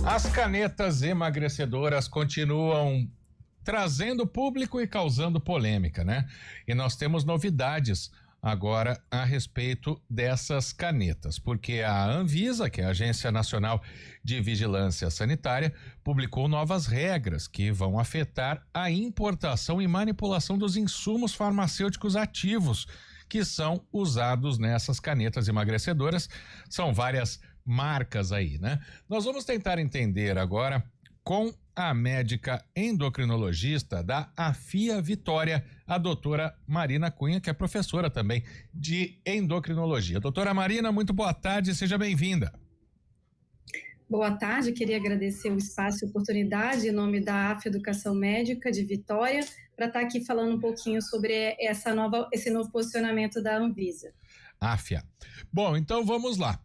As canetas emagrecedoras continuam trazendo público e causando polêmica, né? E nós temos novidades agora a respeito dessas canetas, porque a Anvisa, que é a Agência Nacional de Vigilância Sanitária, publicou novas regras que vão afetar a importação e manipulação dos insumos farmacêuticos ativos que são usados nessas canetas emagrecedoras. São várias marcas aí, né? Nós vamos tentar entender agora com a médica endocrinologista da AFIA Vitória, a doutora Marina Cunha, que é professora também de endocrinologia. Doutora Marina, muito boa tarde, seja bem-vinda. Boa tarde, queria agradecer o espaço e a oportunidade em nome da AFIA Educação Médica de Vitória, para estar aqui falando um pouquinho sobre esse novo posicionamento da Anvisa. AFIA. Bom, então vamos lá.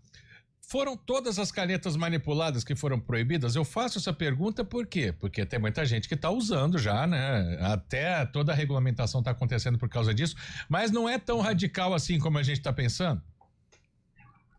Foram todas as canetas manipuladas que foram proibidas? Eu faço essa pergunta por quê? Porque tem muita gente que está usando já, né? Até toda a regulamentação está acontecendo por causa disso, mas não é tão radical assim como a gente está pensando?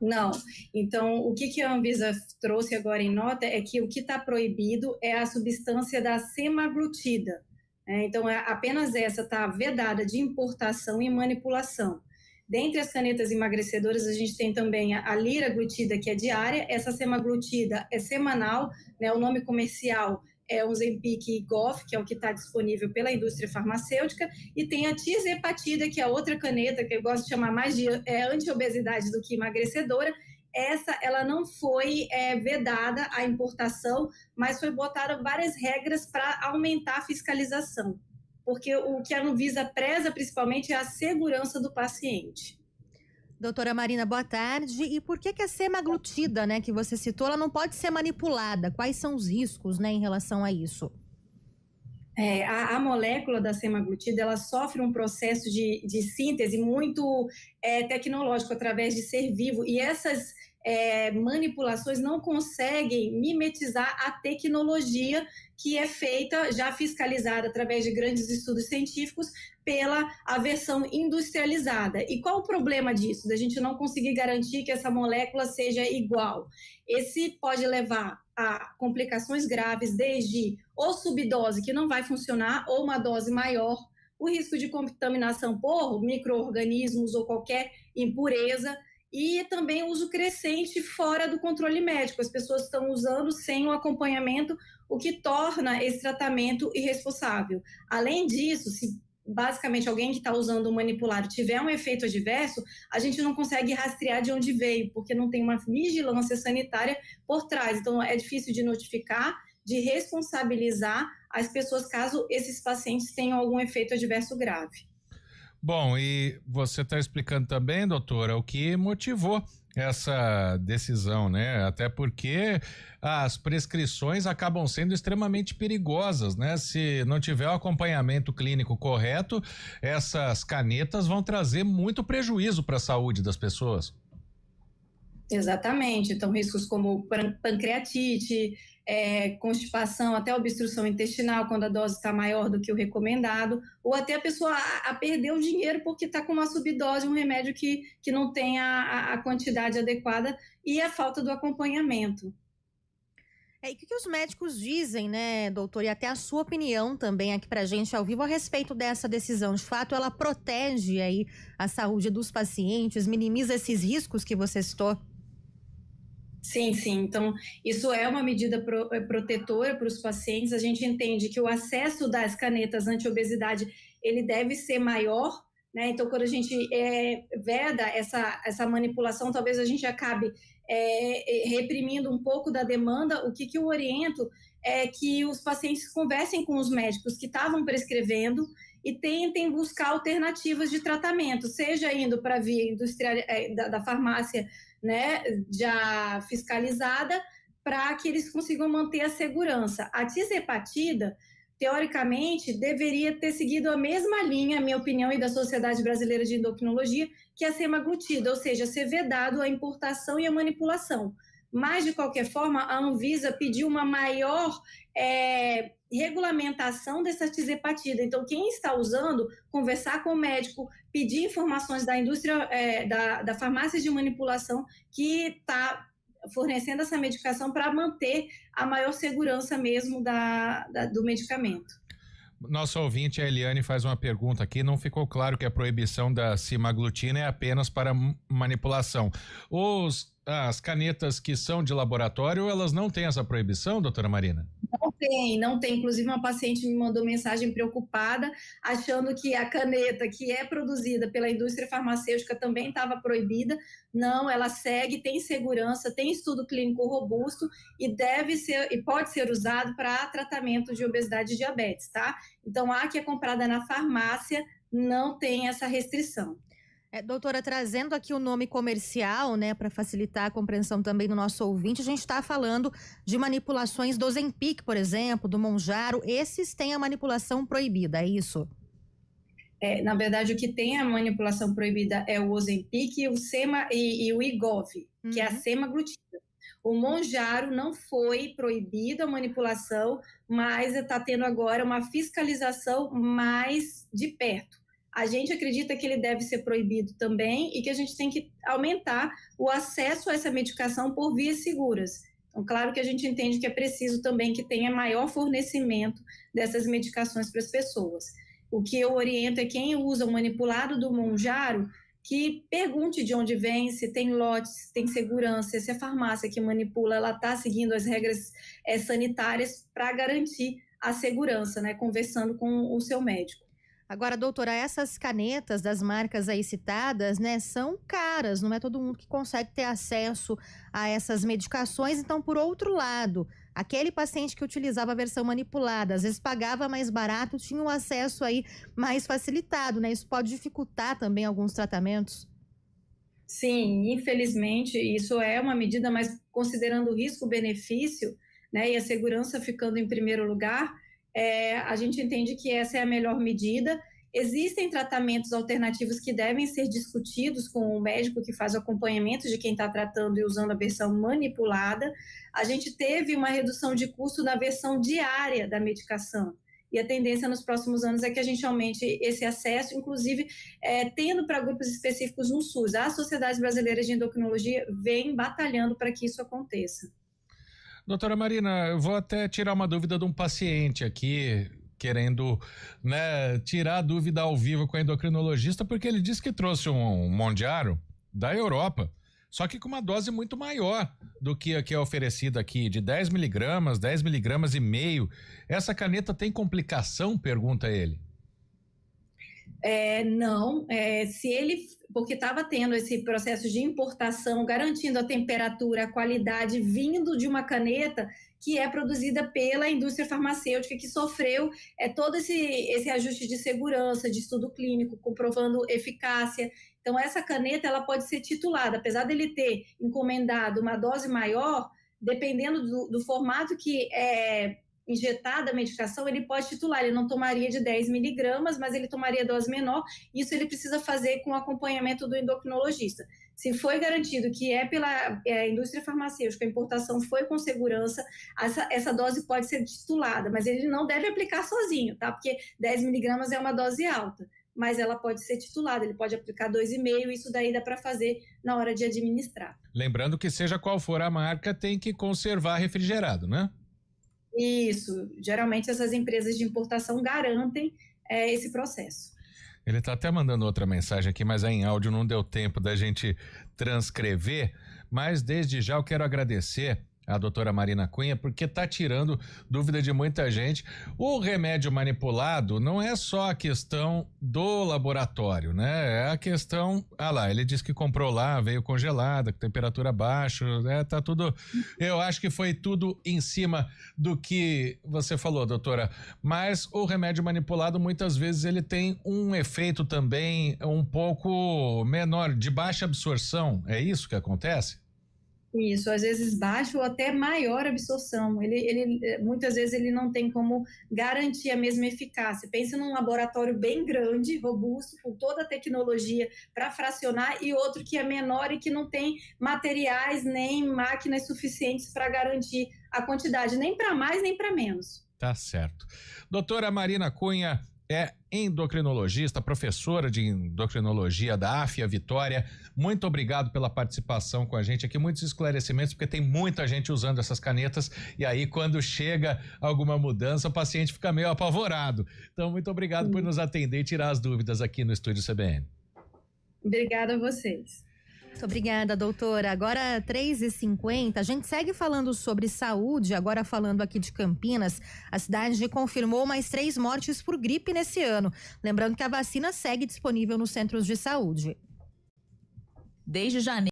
Não. Então, o que a Anvisa trouxe agora em nota é que o que está proibido é a substância da semaglutida. Então, apenas essa está vedada de importação e manipulação. Dentre as canetas emagrecedoras, a gente tem também a liraglutida, que é diária, essa semaglutida é semanal, né? O nome comercial é o Ozempic Goff, que é o que está disponível pela indústria farmacêutica, e tem a tirzepatida, que é outra caneta que eu gosto de chamar mais de anti-obesidade do que emagrecedora. Essa, ela não foi vedada a importação, mas foi botada várias regras para aumentar a fiscalização, porque o que a Anvisa preza principalmente é a segurança do paciente. Doutora Marina, boa tarde. E por que a semaglutida, né, que você citou, ela não pode ser manipulada? Quais são os riscos, né, em relação a isso? A molécula da semaglutida, ela sofre um processo de síntese muito tecnológico através de ser vivo, e essas manipulações não conseguem mimetizar a tecnologia que é feita, já fiscalizada através de grandes estudos científicos, pela a versão industrializada. E qual o problema disso? Da gente não conseguir garantir que essa molécula seja igual? Esse pode levar a complicações graves, desde ou subdose, que não vai funcionar, ou uma dose maior, o risco de contaminação por micro-organismos ou qualquer impureza, e também o uso crescente fora do controle médico. As pessoas estão usando sem o acompanhamento, o que torna esse tratamento irresponsável. Além disso, se basicamente alguém que está usando o manipulado tiver um efeito adverso, a gente não consegue rastrear de onde veio, porque não tem uma vigilância sanitária por trás. Então é difícil de notificar, de responsabilizar as pessoas caso esses pacientes tenham algum efeito adverso grave. Bom, e você está explicando também, doutora, o que motivou essa decisão, né? Até porque as prescrições acabam sendo extremamente perigosas, né? Se não tiver o acompanhamento clínico correto, essas canetas vão trazer muito prejuízo para a saúde das pessoas. Exatamente, então riscos como pancreatite, constipação, até obstrução intestinal quando a dose está maior do que o recomendado, ou até a pessoa a perder o dinheiro porque está com uma subdose, um remédio que não tem a quantidade adequada, e a falta do acompanhamento. E o que os médicos dizem, né, doutor, e até a sua opinião também aqui pra gente ao vivo a respeito dessa decisão? De fato, ela protege aí a saúde dos pacientes, minimiza esses riscos que você citou? Sim, então isso é uma medida protetora para os pacientes. A gente entende que o acesso das canetas anti-obesidade, ele deve ser maior, né? Então quando a gente veda essa manipulação, talvez a gente acabe reprimindo um pouco da demanda. O que eu oriento é que os pacientes conversem com os médicos que estavam prescrevendo e tentem buscar alternativas de tratamento, seja indo para a via industrial da farmácia, né, já fiscalizada, para que eles consigam manter a segurança. A tirzepatida, teoricamente, deveria ter seguido a mesma linha, a minha opinião, e da Sociedade Brasileira de Endocrinologia, que a semaglutida, ou seja, ser vedado a importação e a manipulação. Mas, de qualquer forma, a Anvisa pediu uma maior regulamentação dessa tirzepatida. Então, quem está usando, conversar com o médico, pedir informações da indústria, da farmácia de manipulação que está fornecendo essa medicação para manter a maior segurança mesmo do medicamento. Nosso ouvinte, a Eliane, faz uma pergunta aqui. Não ficou claro que a proibição da semaglutida é apenas para manipulação. As canetas que são de laboratório, elas não têm essa proibição, doutora Marina? Não tem. Inclusive, uma paciente me mandou mensagem preocupada, achando que a caneta que é produzida pela indústria farmacêutica também estava proibida. Não, ela segue, tem segurança, tem estudo clínico robusto e pode ser usado para tratamento de obesidade e diabetes, tá? Então, a que é comprada na farmácia não tem essa restrição. Doutora, trazendo aqui o nome comercial, né, para facilitar a compreensão também do nosso ouvinte, a gente está falando de manipulações do Ozempic, por exemplo, do Mounjaro. Esses têm a manipulação proibida, é isso? Na verdade, o que tem a manipulação proibida é o Ozempic e o Wegovy, que é a semaglutida. O Mounjaro não foi proibido a manipulação, mas está tendo agora uma fiscalização mais de perto. A gente acredita que ele deve ser proibido também e que a gente tem que aumentar o acesso a essa medicação por vias seguras. Então, claro que a gente entende que é preciso também que tenha maior fornecimento dessas medicações para as pessoas. O que eu oriento é quem usa o manipulado do Mounjaro que pergunte de onde vem, se tem lotes, se tem segurança, se a farmácia que manipula ela está seguindo as regras sanitárias para garantir a segurança, né, conversando com o seu médico. Agora, doutora, essas canetas das marcas aí citadas, né, são caras, não é todo mundo que consegue ter acesso a essas medicações. Então, por outro lado, aquele paciente que utilizava a versão manipulada, às vezes pagava mais barato, tinha um acesso aí mais facilitado, né? Isso pode dificultar também alguns tratamentos? Sim, infelizmente, isso é uma medida, mas considerando o risco-benefício, né, e a segurança ficando em primeiro lugar, a gente entende que essa é a melhor medida. Existem tratamentos alternativos que devem ser discutidos com o médico que faz o acompanhamento de quem está tratando e usando a versão manipulada. A gente teve uma redução de custo na versão diária da medicação. E a tendência nos próximos anos é que a gente aumente esse acesso, inclusive tendo para grupos específicos no SUS. A Sociedade Brasileira de Endocrinologia vem batalhando para que isso aconteça. Doutora Marina, eu vou até tirar uma dúvida de um paciente aqui, querendo, né, tirar a dúvida ao vivo com a endocrinologista, porque ele disse que trouxe um Mounjaro da Europa, só que com uma dose muito maior do que a que é oferecida aqui, de 10 miligramas, 10 miligramas e meio. Essa caneta tem complicação? Pergunta ele. Não, porque estava tendo esse processo de importação, garantindo a temperatura, a qualidade, vindo de uma caneta que é produzida pela indústria farmacêutica, que sofreu todo esse ajuste de segurança, de estudo clínico, comprovando eficácia. Então, essa caneta ela pode ser titulada, apesar dele ter encomendado uma dose maior, dependendo do formato que é injetada a medicação, ele pode titular, ele não tomaria de 10 miligramas, mas ele tomaria dose menor. Isso ele precisa fazer com acompanhamento do endocrinologista. Se foi garantido que é pela indústria farmacêutica, a importação foi com segurança, essa dose pode ser titulada, mas ele não deve aplicar sozinho, tá? Porque 10 miligramas é uma dose alta, mas ela pode ser titulada, ele pode aplicar 2,5, isso daí dá para fazer na hora de administrar. Lembrando que seja qual for a marca, tem que conservar refrigerado, né? Isso, geralmente essas empresas de importação garantem esse processo. Ele está até mandando outra mensagem aqui, mas em áudio não deu tempo da gente transcrever, mas desde já eu quero agradecer a doutora Marina Cunha, porque está tirando dúvida de muita gente. O remédio manipulado não é só a questão do laboratório, né? É a questão, ele disse que comprou lá, veio congelada, com temperatura baixa, tá tudo, eu acho que foi tudo em cima do que você falou, doutora, mas o remédio manipulado muitas vezes ele tem um efeito também um pouco menor, de baixa absorção, é isso que acontece? Isso, às vezes baixa ou até maior absorção. Muitas vezes ele não tem como garantir a mesma eficácia. Pense num laboratório bem grande, robusto, com toda a tecnologia para fracionar, e outro que é menor e que não tem materiais nem máquinas suficientes para garantir a quantidade, nem para mais nem para menos. Tá certo. Doutora Marina Cunha, é endocrinologista, professora de endocrinologia da AFIA Vitória. Muito obrigado pela participação com a gente aqui, muitos esclarecimentos, porque tem muita gente usando essas canetas e aí quando chega alguma mudança o paciente fica meio apavorado. Então, muito obrigado por nos atender e tirar as dúvidas aqui no Estúdio CBN. Obrigada a vocês. Muito obrigada, doutora. Agora 3h50, a gente segue falando sobre saúde, agora falando aqui de Campinas. A cidade confirmou mais 3 mortes por gripe nesse ano. Lembrando que a vacina segue disponível nos centros de saúde. Desde janeiro.